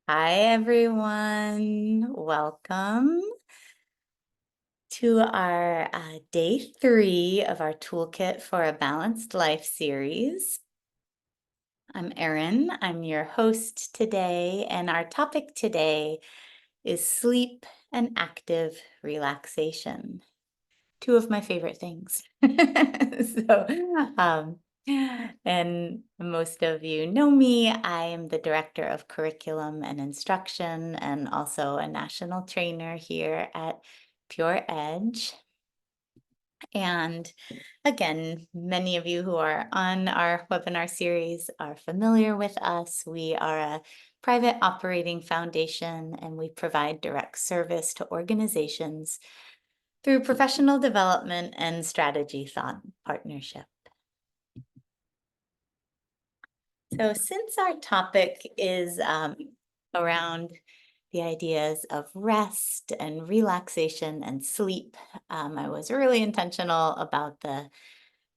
Hi, everyone. Welcome to our day 3 of our Toolkit for a Balanced Life series. I'm Erin. I'm your host today, and our topic today is sleep and active relaxation. Two of my favorite things. Um, and most of you know me. I am the Director of Curriculum and Instruction and also a national trainer here at Pure Edge. And again, many of you who are on our webinar series are familiar with us. We are a private operating foundation, and we provide direct service to organizations through professional development and strategy thought partnership. So since our topic is around the ideas of rest and relaxation and sleep, I was really intentional about the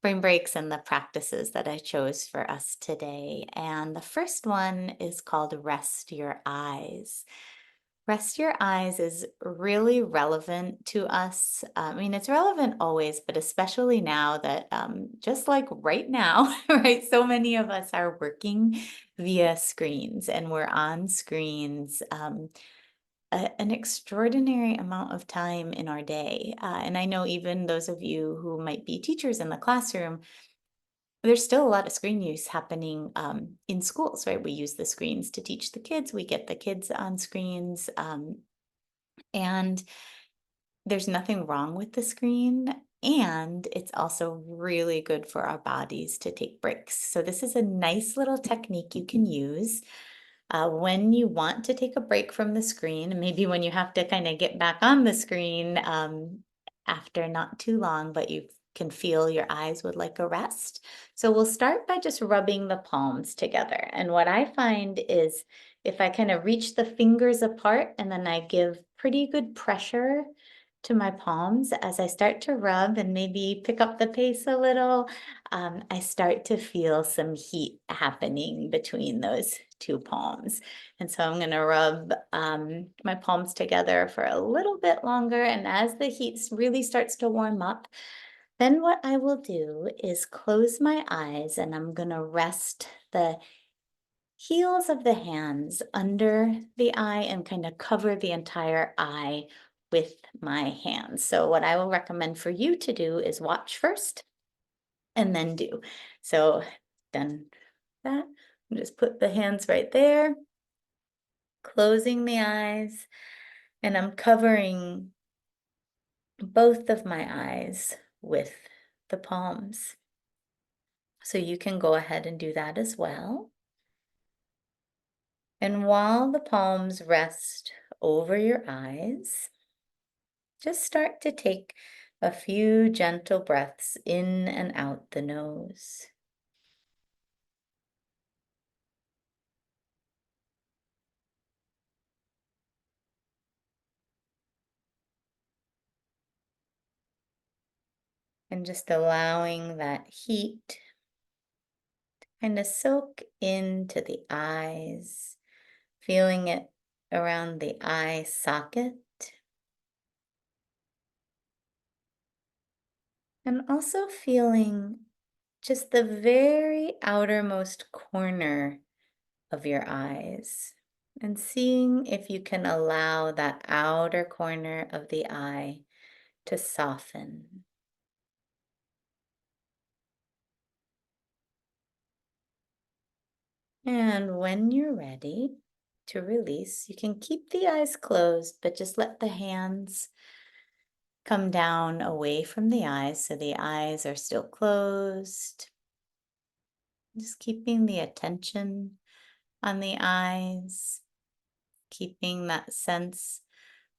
brain breaks and the practices that I chose for us today. And the first one is called Rest Your Eyes. Rest your eyes is really relevant to us. I mean, it's relevant always, but especially now that just like right now, right? So many of us are working via screens and we're on screens an extraordinary amount of time in our day. And I know even those of you who might be teachers in the classroom, there's still a lot of screen use happening in schools, right? We use the screens to teach the kids. We get the kids on screens. And there's nothing wrong with the screen. And it's also really good for our bodies to take breaks. So this is a nice little technique you can use when you want to take a break from the screen, maybe when you have to kind of get back on the screen after not too long, but you can feel your eyes would like a rest. So we'll start by just rubbing the palms together. And what I find is if I kind of reach the fingers apart and then I give pretty good pressure to my palms as I start to rub and maybe pick up the pace a little, I start to feel some heat happening between those two palms. And so I'm going to rub my palms together for a little bit longer. And as the heat really starts to warm up, then what I will do is close my eyes and I'm going to rest the heels of the hands under the eye and kind of cover the entire eye with my hands. So what I will recommend for you to do is watch first and then do. So done that. Just put the hands right there, closing the eyes, and I'm covering both of my eyes with the palms. So you can go ahead and do that as well. And while the palms rest over your eyes, just start to take a few gentle breaths in and out the nose. And just allowing that heat to kind of soak into the eyes, feeling it around the eye socket. And also feeling just the very outermost corner of your eyes and seeing if you can allow that outer corner of the eye to soften. And when you're ready to release, you can keep the eyes closed, but just let the hands come down away from the eyes so the eyes are still closed. Just keeping the attention on the eyes, keeping that sense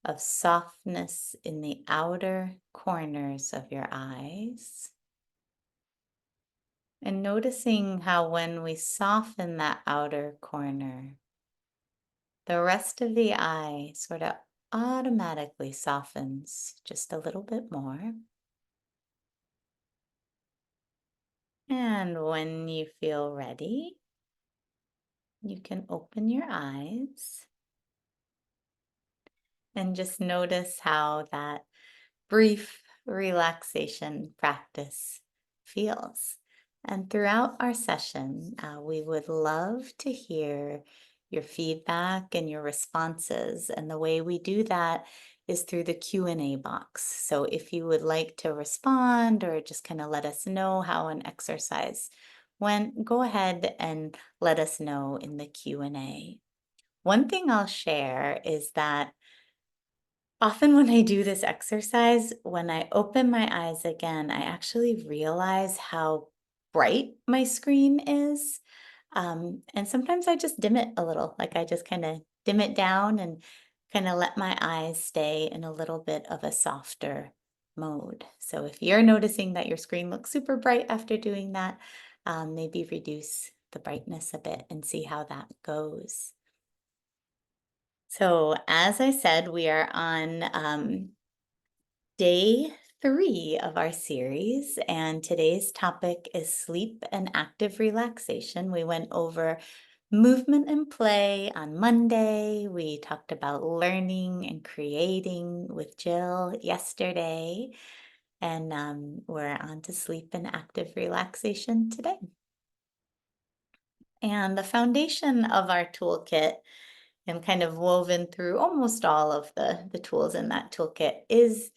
of softness in the outer corners of your eyes. And noticing how when we soften that outer corner, the rest of the eye sort of automatically softens just a little bit more. And when you feel ready, you can open your eyes. and just notice how that brief relaxation practice feels. And throughout our session, we would love to hear your feedback and your responses. And the way we do that is through the Q&A box. So if you would like to respond or just kind of let us know how an exercise went, go ahead and let us know in the Q&A. One thing I'll share is that often when I do this exercise, when I open my eyes again, I actually realize how bright my screen is. And sometimes I just dim it a little, like I just kind of dim it down and kind of let my eyes stay in a little bit of a softer mode. So if you're noticing that your screen looks super bright after doing that, maybe reduce the brightness a bit and see how that goes. So, as I said, we are on day 3 of our series, and today's topic is sleep and active relaxation. We went over movement and play on Monday. We talked about learning and creating with Jill yesterday, and we're on to sleep and active relaxation today. And the foundation of our toolkit and kind of woven through almost all of the tools in that toolkit is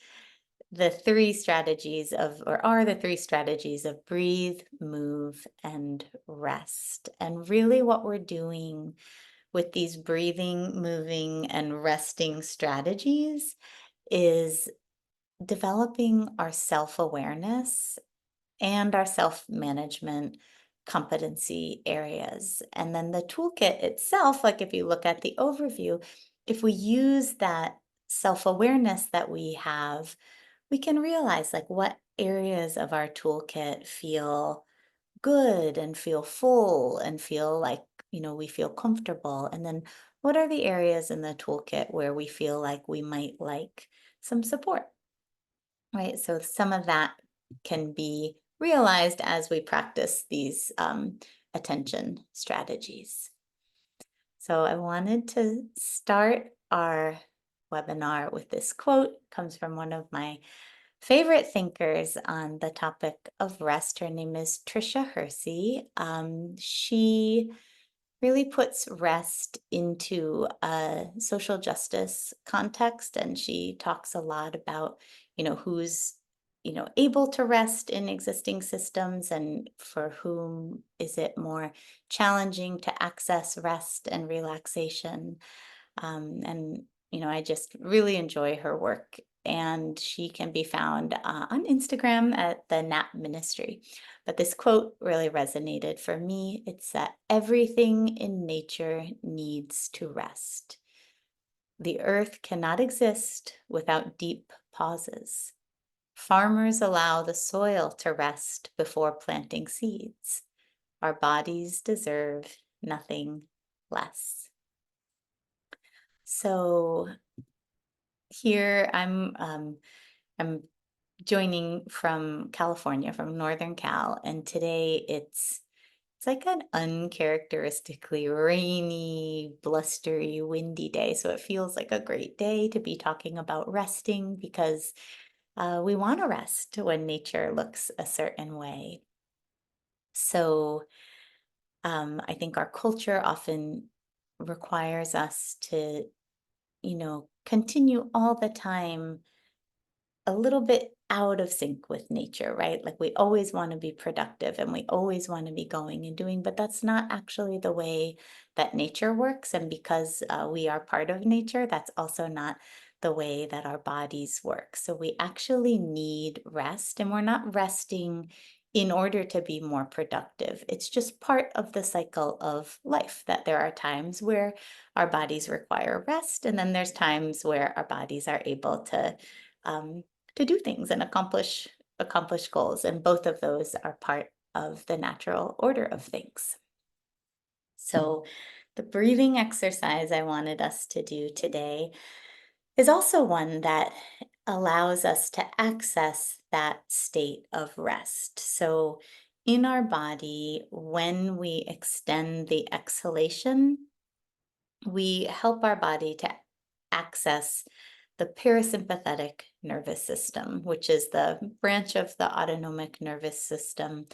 the three strategies of, or are the three strategies of breathe, move, and rest. And really what we're doing with these breathing, moving, and resting strategies is developing our self-awareness and our self-management competency areas. And then the toolkit itself, like if you look at the overview, if we use that self-awareness that we have, we can realize like what areas of our toolkit feel good and feel full and feel like, we feel comfortable. And then what are the areas in the toolkit where we feel like we might like some support, right? So some of that can be realized as we practice these attention strategies. So I wanted to start our webinar with this quote. It comes from one of my favorite thinkers on the topic of rest. Her name is Tricia Hersey. She really puts rest into a social justice context, and she talks a lot about, who's, able to rest in existing systems and for whom is it more challenging to access rest and relaxation. And, I just really enjoy her work. And she can be found on Instagram at the Nap Ministry. But this quote really resonated for me. It's that everything in nature needs to rest. The earth cannot exist without deep pauses. Farmers allow the soil to rest before planting seeds. Our bodies deserve nothing less. So here I'm joining from California, from Northern Cal, and today it's like an uncharacteristically rainy, blustery, windy day. So it feels like a great day to be talking about resting because we want to rest when nature looks a certain way. So I think our culture often requires us to, continue all the time a little bit out of sync with nature, right? Like we always want to be productive and we always want to be going and doing, but that's not actually the way that nature works. And because we are part of nature, that's also not the way that our bodies work. So we actually need rest, and we're not resting in order to be more productive. It's just part of the cycle of life that there are times where our bodies require rest, and then there's times where our bodies are able um, to do things and accomplish goals, and both of those are part of the natural order of things. So the breathing exercise I wanted us to do today is also one that allows us to access that state of rest. So in our body, when we extend the exhalation, we help our body to access the parasympathetic nervous system, which is the branch of the autonomic nervous system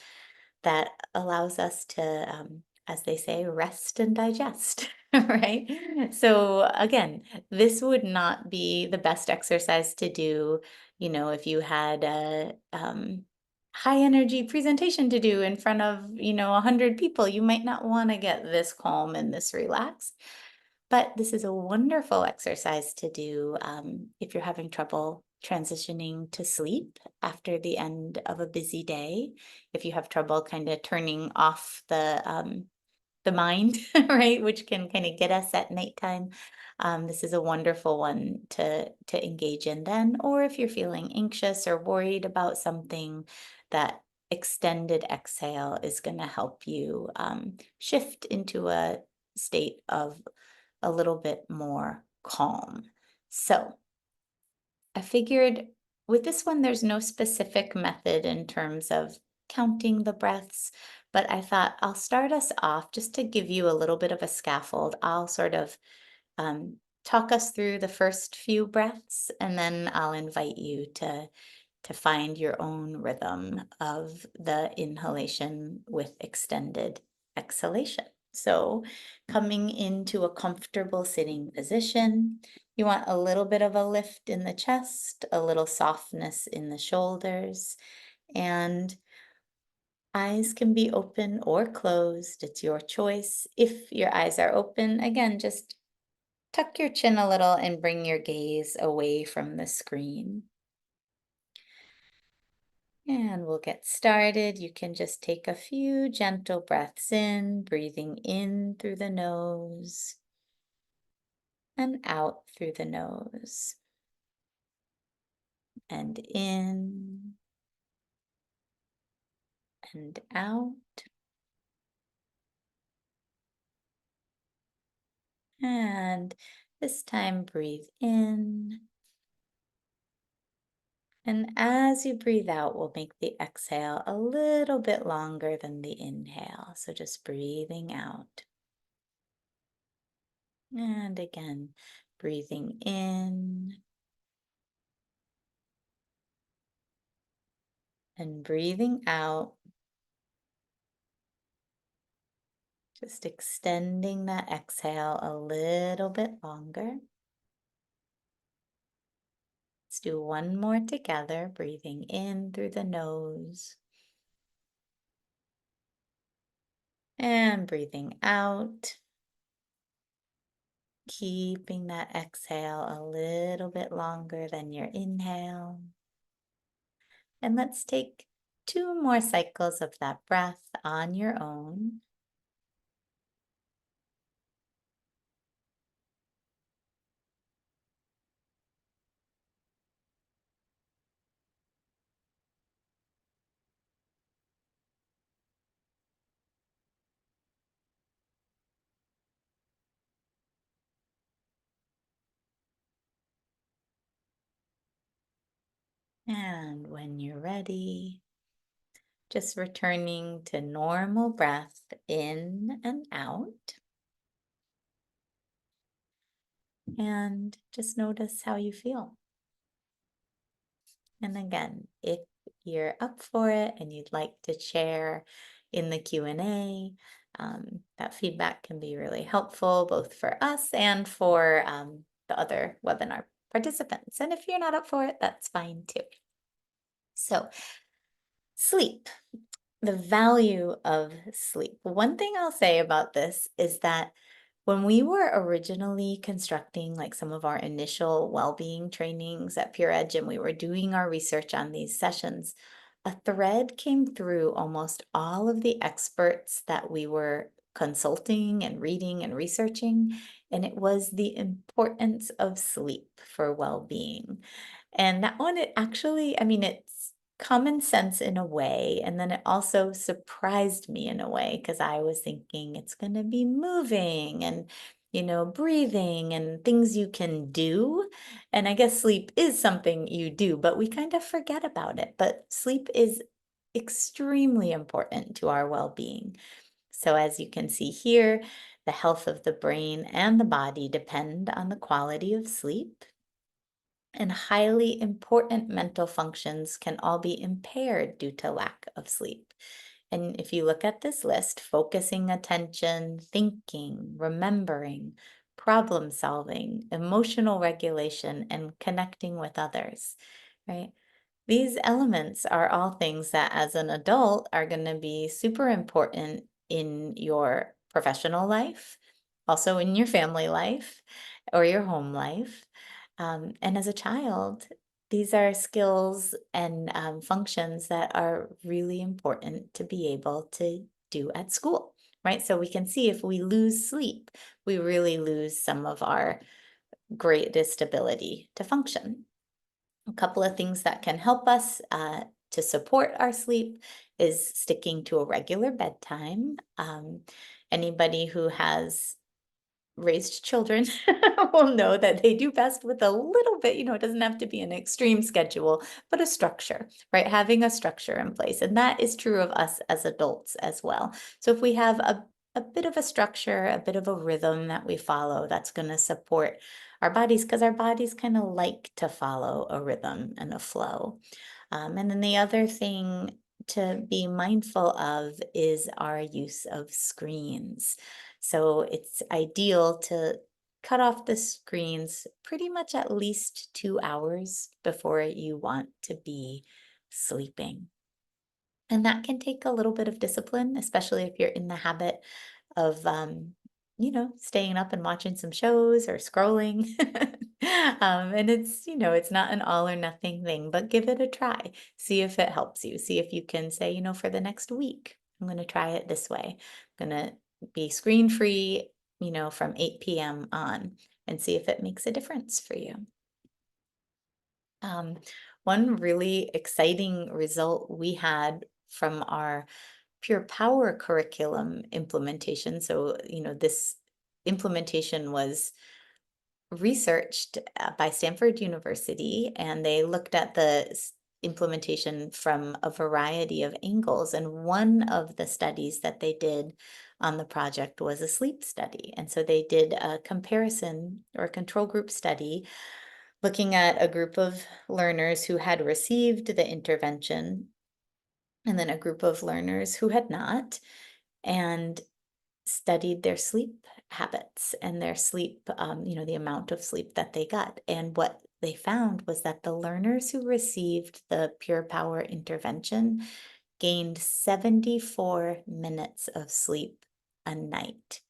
that allows us to, as they say, rest and digest, right? So again, this would not be the best exercise to do, if you had a high energy presentation to do in front of, 100 people. You might not want to get this calm and this relaxed. But this is a wonderful exercise to do if you're having trouble transitioning to sleep after the end of a busy day. If you have trouble kind of turning off the mind, right, which can kind of get us at nighttime. This is a wonderful one to engage in then. Or if you're feeling anxious or worried about something, that extended exhale is going to help you shift into a state of a little bit more calm. So I figured with this one, there's no specific method in terms of counting the breaths, but I thought I'll start us off just to give you a little bit of a scaffold. I'll sort of talk us through the first few breaths, and then I'll invite you to find your own rhythm of the inhalation with extended exhalation. So coming into a comfortable sitting position, you want a little bit of a lift in the chest, a little softness in the shoulders, and eyes can be open or closed. It's your choice. If your eyes are open, again, just tuck your chin a little and bring your gaze away from the screen. And we'll get started. You can just take a few gentle breaths in, breathing in through the nose and out through the nose. And in and out. And this time breathe in. And as you breathe out, we'll make the exhale a little bit longer than the inhale. So just breathing out. And again, breathing in and breathing out. Just extending that exhale a little bit longer. Let's do one more together, breathing in through the nose and breathing out. Keeping that exhale a little bit longer than your inhale. And let's take 2 more cycles of that breath on your own. And when you're ready, just returning to normal breath in and out. And just notice how you feel. And again, if you're up for it and you'd like to share in the Q&A, that feedback can be really helpful both for us and for the other webinar participants. And if you're not up for it, that's fine too. So, sleep, the value of sleep. One thing I'll say about this is that when we were originally constructing like some of our initial well-being trainings at Pure Edge and we were doing our research on these sessions, a thread came through almost all of the experts that we were consulting and reading and researching, and it was the importance of sleep for well-being. And that one, it actually, I mean, it's common sense in a way. And then it also surprised me in a way because I was thinking it's going to be moving and, breathing and things you can do. And I guess sleep is something you do, but we kind of forget about it. But sleep is extremely important to our well being. So as you can see here, The health of the brain and the body depend on the quality of sleep, and highly important mental functions can all be impaired due to lack of sleep. And if you look at this list, focusing attention, thinking, remembering, problem solving, emotional regulation, and connecting with others, right? These elements are all things that as an adult are going to be super important in your professional life, also in your family life or your home life. And as a child, these are skills and functions that are really important to be able to do at school, right? So we can see if we lose sleep, we really lose some of our greatest ability to function. A couple of things that can help us to support our sleep is sticking to a regular bedtime. Anybody who has raised children will know that they do best with a little bit, it doesn't have to be an extreme schedule, but a structure, right? Having a structure in place. And that is true of us as adults as well. So if we have a bit of a structure, a bit of a rhythm that we follow, that's going to support our bodies because our bodies kind of like to follow a rhythm and a flow. And then the other thing to be mindful of is our use of screens. So it's ideal to cut off the screens pretty much at least 2 hours before you want to be sleeping. And that can take a little bit of discipline, especially if you're in the habit of, staying up and watching some shows or scrolling. And it's not an all or nothing thing, but give it a try. See if it helps you. See if you can say, for the next week, I'm going to try it this way. I'm going to be screen free, from 8 p.m. on, and see if it makes a difference for you. Um, One really exciting result we had from our Pure Power curriculum implementation. So, this implementation was researched by Stanford University, and they looked at the implementation from a variety of angles. And one of the studies that they did on the project was a sleep study. And so they did a comparison or a control group study looking at a group of learners who had received the intervention and then a group of learners who had not, and studied their sleep habits and their sleep, the amount of sleep that they got. And what they found was that the learners who received the Pure Power intervention gained 74 minutes of sleep a night,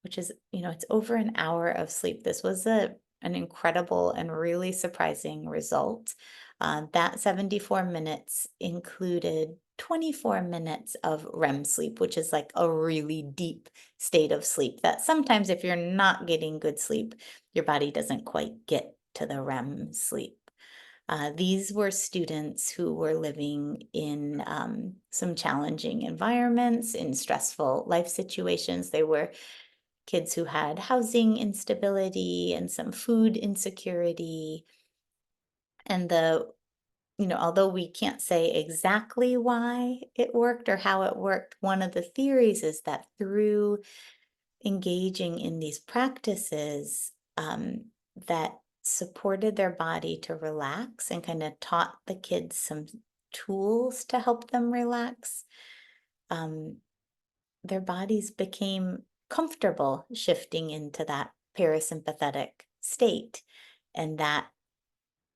which is, it's over an hour of sleep. This was an incredible and really surprising result. That 74 minutes included 24 minutes of REM sleep, which is like a really deep state of sleep that sometimes if you're not getting good sleep, your body doesn't quite get to the REM sleep. These were students who were living in some challenging environments, in stressful life situations. They were kids who had housing instability and some food insecurity. And although we can't say exactly why it worked or how it worked, one of the theories is that through engaging in these practices that supported their body to relax and kind of taught the kids some tools to help them relax, um, their bodies became comfortable shifting into that parasympathetic state, and that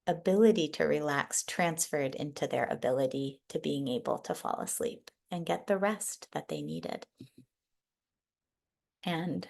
ability to relax transferred into their ability to being able to fall asleep and get the rest that they needed. And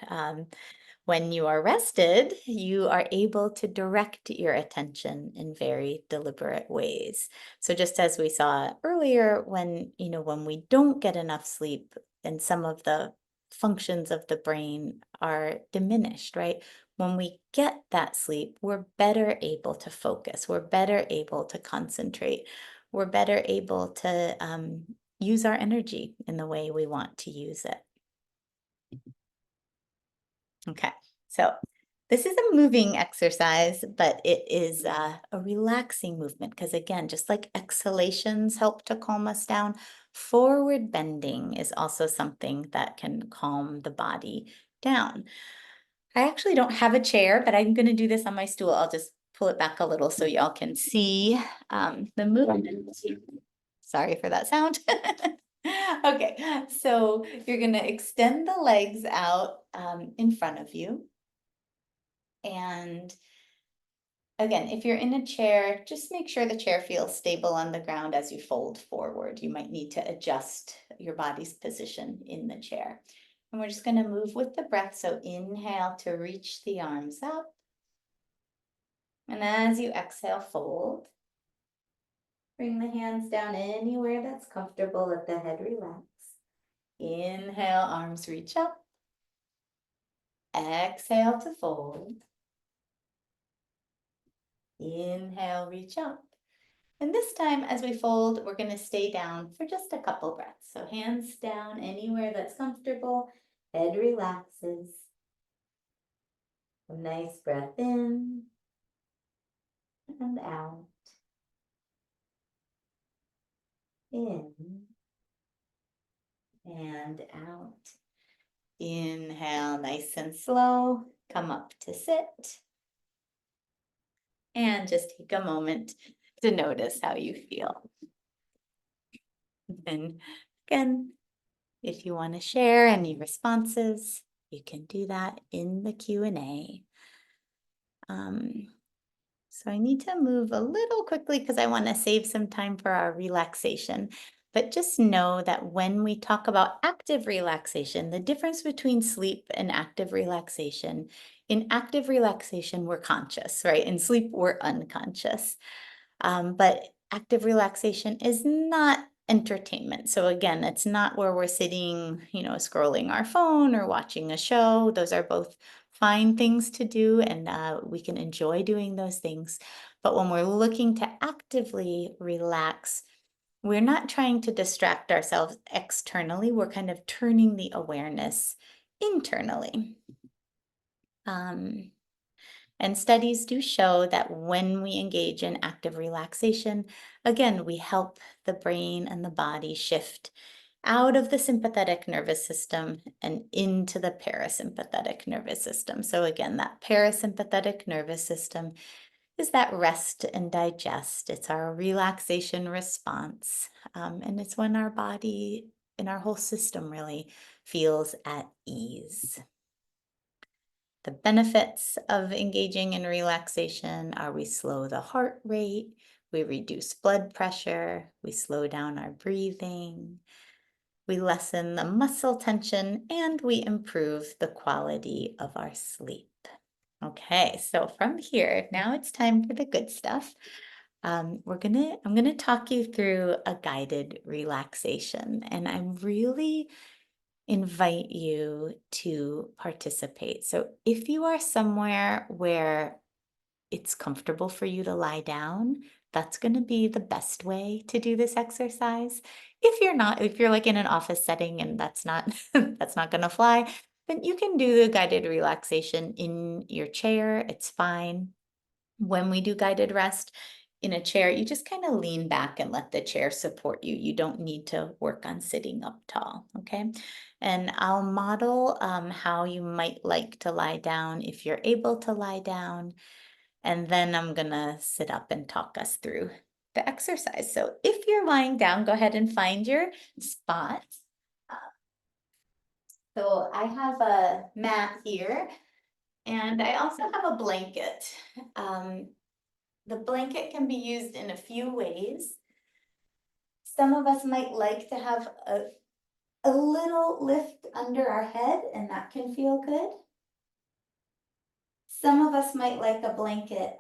when you are rested, you are able to direct your attention in very deliberate ways. So just as we saw earlier, when we don't get enough sleep, then some of the functions of the brain are diminished, right? When we get that sleep, we're better able to focus. We're better able to concentrate. We're better able to use our energy in the way we want to use it. Okay, so this is a moving exercise, but it is a relaxing movement because, again, just like exhalations help to calm us down, forward bending is also something that can calm the body down. I actually don't have a chair, but I'm gonna do this on my stool. I'll just pull it back a little so y'all can see the movement. Sorry for that sound. Okay, so you're gonna extend the legs out in front of you. And again, if you're in a chair, just make sure the chair feels stable on the ground as you fold forward. You might need to adjust your body's position in the chair. And we're just gonna move with the breath. So inhale to reach the arms up. And as you exhale, fold. Bring the hands down anywhere that's comfortable. Let the head relax. Inhale, arms reach up. Exhale to fold. Inhale, reach up. And this time, as we fold, we're going to stay down for just a couple breaths. So hands down anywhere that's comfortable. Head relaxes. A nice breath in and out. In and out. Inhale, nice and slow. Come up to sit. And just take a moment to notice how you feel. And again, if you want to share any responses, you can do that in the Q&A. So I need to move a little quickly because I want to save some time for our relaxation. But just know that when we talk about active relaxation, the difference between sleep and active relaxation, in active relaxation, we're conscious, right? In sleep, we're unconscious. But active relaxation is not entertainment. So again, it's not where we're sitting, scrolling our phone or watching a show. Those are both fine things to do, and we can enjoy doing those things. But when we're looking to actively relax, we're not trying to distract ourselves externally. We're kind of turning the awareness internally. And studies do show that when we engage in active relaxation, again, we help the brain and the body shift out of the sympathetic nervous system and into the parasympathetic nervous system. So again, that parasympathetic nervous system is that rest and digest. It's our relaxation response. And it's when our body and our whole system really feels at ease. The benefits of engaging in relaxation are we slow the heart rate, we reduce blood pressure, we slow down our breathing, we lessen the muscle tension, and we improve the quality of our sleep. Okay, so from here, now it's time for the good stuff. I'm gonna talk you through a guided relaxation, and I'm really invite you to participate. So if you are somewhere where it's comfortable for you to lie down, that's going to be the best way to do this exercise. If you're not, if you're like in an office setting and that's not that's not going to fly, then you can do the guided relaxation in your chair. It's fine. When we do guided rest in a chair, you just kind of lean back and let the chair support you. You don't need to work on sitting up tall, okay? And I'll model how you might like to lie down if you're able to lie down. And then I'm gonna sit up and talk us through the exercise. So if you're lying down, go ahead and find your spot. So I have a mat here, and I also have a blanket. The blanket can be used in a few ways. Some of us might like to have a little lift under our head, and that can feel good. Some of us might like a blanket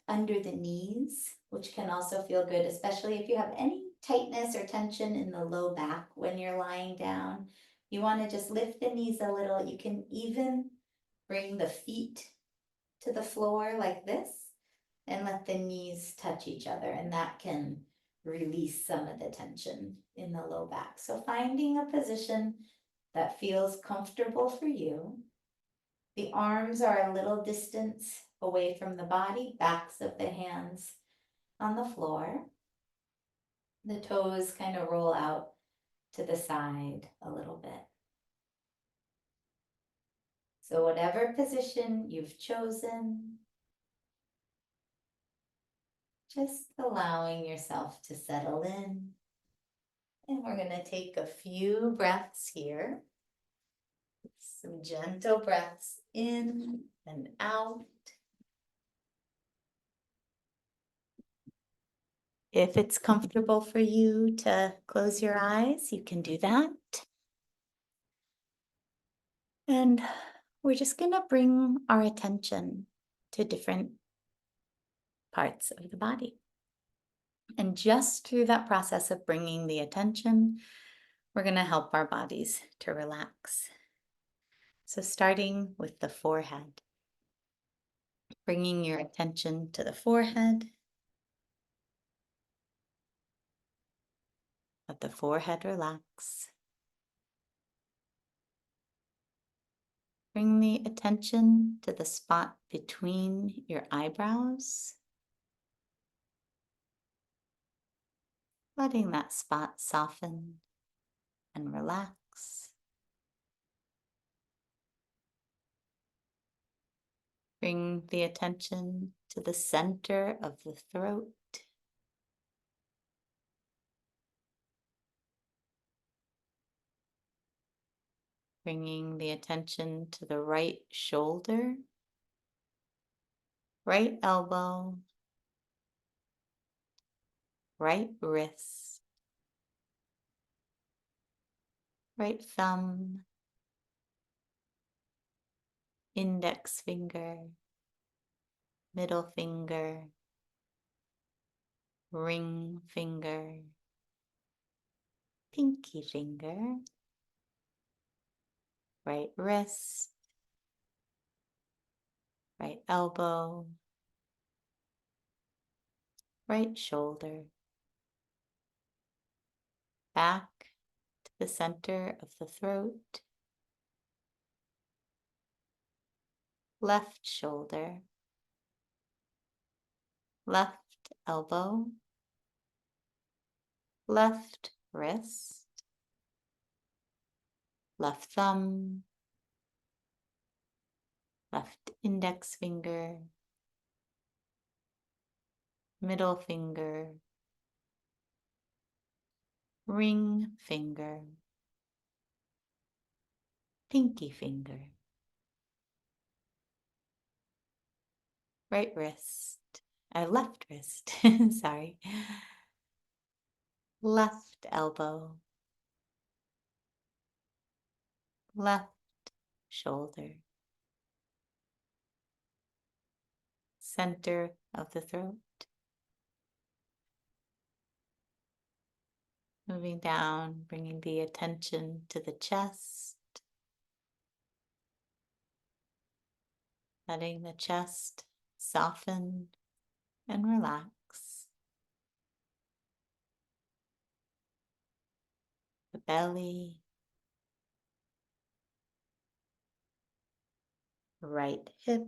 under the knees, which can also feel good, especially if you have any tightness or tension in the low back when you're lying down. You want to just lift the knees a little. You can even bring the feet to the floor like this and let the knees touch each other, and that can release some of the tension in the low back. So finding a position that feels comfortable for you. The arms are a little distance away from the body, backs of the hands on the floor. The toes kind of roll out to the side a little bit. So whatever position you've chosen, just allowing yourself to settle in. And we're going to take a few breaths here. Some gentle breaths in and out. If it's comfortable for you to close your eyes, you can do that. And we're just going to bring our attention to different parts of the body. And just through that process of bringing the attention, we're going to help our bodies to relax. So starting with the forehead, bringing your attention to the forehead. Let the forehead relax. Bring the attention to the spot between your eyebrows. Letting that spot soften and relax. Bring the attention to the center of the throat. Bringing the attention to the right shoulder, right elbow, right wrist, right thumb, index finger, middle finger, ring finger, pinky finger, right wrist, right elbow, right shoulder, back to the center of the throat, left shoulder, left elbow, left wrist, left thumb, left index finger, middle finger, ring finger, pinky finger, right wrist, left wrist, sorry, left elbow, left shoulder, center of the throat. Moving down, bringing the attention to the chest, letting the chest soften and relax. The belly, right hip,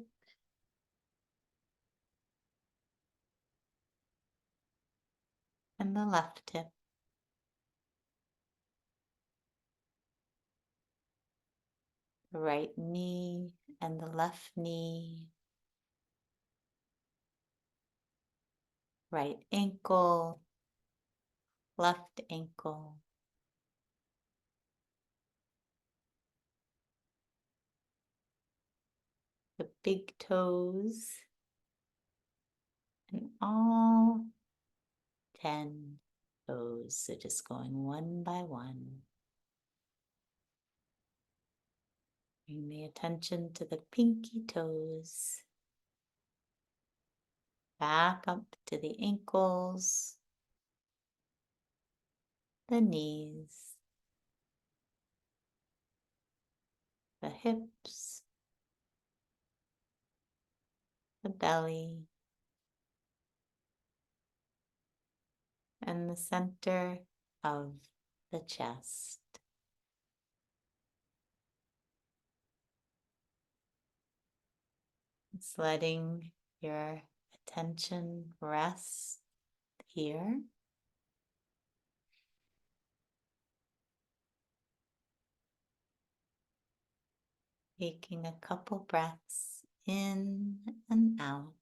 and the left hip. The right knee and the left knee. Right ankle, left ankle. The big toes and all 10 toes. So just going one by one. Bring the attention to the pinky toes. Back up to the ankles, the knees, the hips, the belly, and the center of the chest. It's letting your attention rest here. Taking a couple breaths in and out.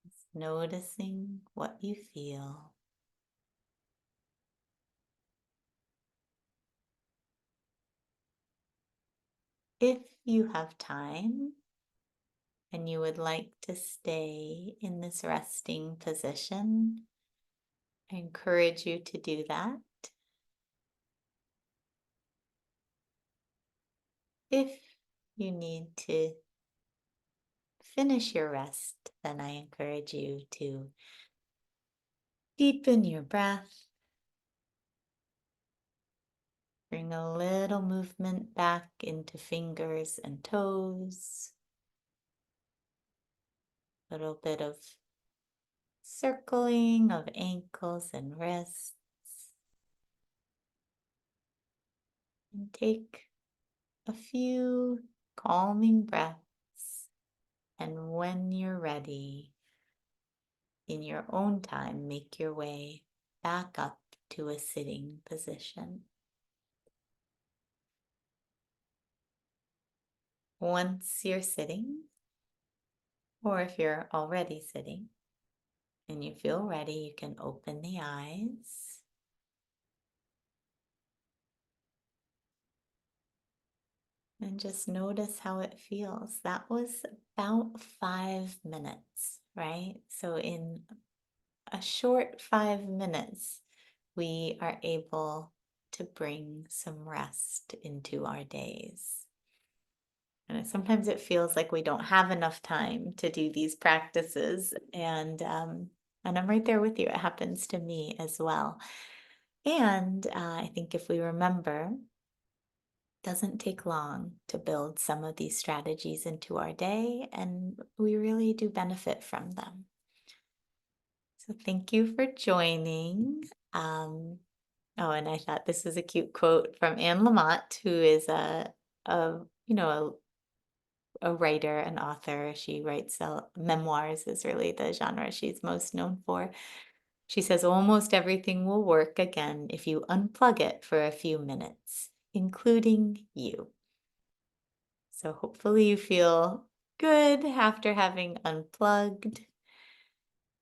Just noticing what you feel. If you have time and you would like to stay in this resting position, I encourage you to do that. If you need to finish your rest, then I encourage you to deepen your breath. Bring a little movement back into fingers and toes. A little bit of circling of ankles and wrists. And take a few calming breaths. And when you're ready, in your own time, make your way back up to a sitting position. Once you're sitting, or if you're already sitting and you feel ready, you can open the eyes. And just notice how it feels. That was about 5 minutes, right? So in a short 5 minutes, we are able to bring some rest into our days. And sometimes it feels like we don't have enough time to do these practices. And I'm right there with you. It happens to me as well. And I think if we remember, it doesn't take long to build some of these strategies into our day, and we really do benefit from them. So thank you for joining. Oh, and I thought this was a cute quote from Anne Lamott, who is a you know a writer, an author. She writes memoirs is really the genre she's most known for. She says, almost everything will work again if you unplug it for a few minutes, including you. So hopefully you feel good after having unplugged.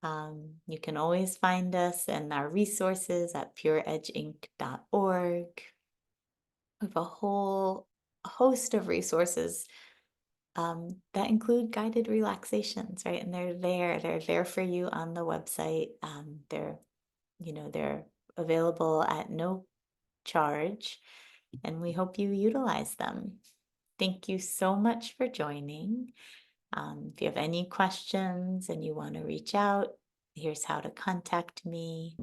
You can always find us and our resources at pureedgeinc.org. We have a whole host of resources that include guided relaxations, right? And they're there for you on the website. They're available at no charge, and we hope you utilize them. Thank you so much for joining. If you have any questions and you want to reach out, here's how to contact me.